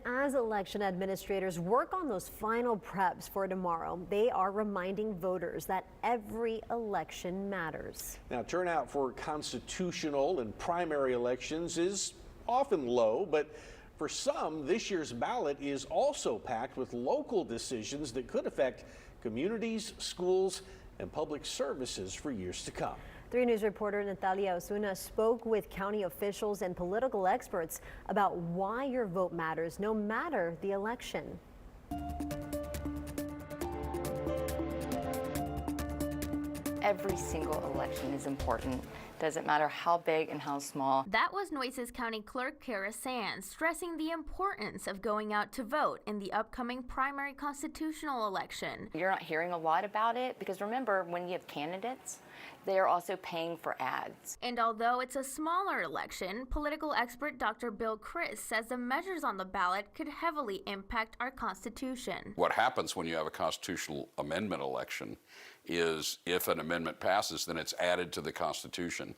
As election administrators work on those final preps for tomorrow, they are reminding voters that every election matters. Now, turnout for constitutional and primary elections is often low, but for some, this year's ballot is also packed with local decisions that could affect communities, schools, and public services for years to come. 3 News reporter Natalia Osuna spoke with county officials and political experts about why your vote matters no matter the election. Every single election is important. Doesn't matter how big and how small. That was Nueces County Clerk Kara Sands stressing the importance of going out to vote in the upcoming primary constitutional election. You're not hearing a lot about it because remember, when you have candidates, they are also paying for ads. And although it's a smaller election, political expert Dr. Bill Chris says the measures on the ballot could heavily impact our Constitution. What happens when you have a constitutional amendment election is if an amendment passes, then it's added to the Constitution,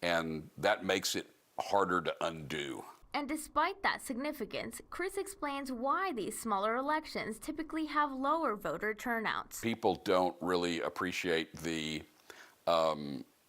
and that makes it harder to undo. And despite that significance, Chris explains why these smaller elections typically have lower voter turnouts. People don't really appreciate the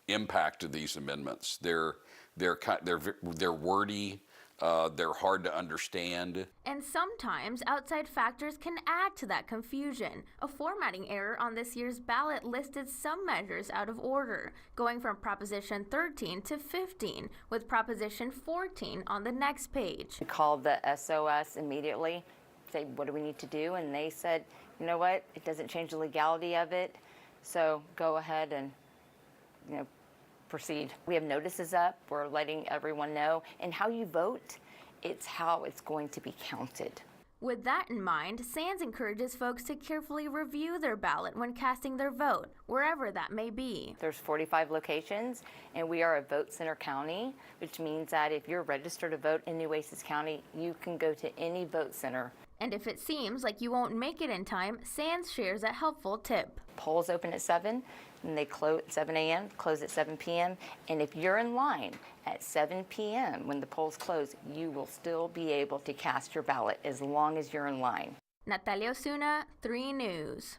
impact of these amendments. They're wordy. They're hard to understand. And sometimes outside factors can add to that confusion. A formatting error on this year's ballot listed some measures out of order, going from Proposition 13 to 15, with Proposition 14 on the next page. We called the SOS immediately, say, what do we need to do? And they said, you know what, it doesn't change the legality of it, so go ahead and, proceed. We have notices up. We're letting everyone know. And how you vote, it's how it's going to be counted. With that in mind, Sands encourages folks to carefully review their ballot when casting their vote, wherever that may be. There's 45 locations, and we are a vote center county, which means that if you're registered to vote in Nueces County, you can go to any vote center. And if it seems like you won't make it in time, Sands shares a helpful tip. Polls open at 7, and they close at 7 a.m., close at 7 p.m. And if you're in line at 7 p.m. when the polls close, you will still be able to cast your ballot as long as you're in line. Natalia Osuna, 3 News.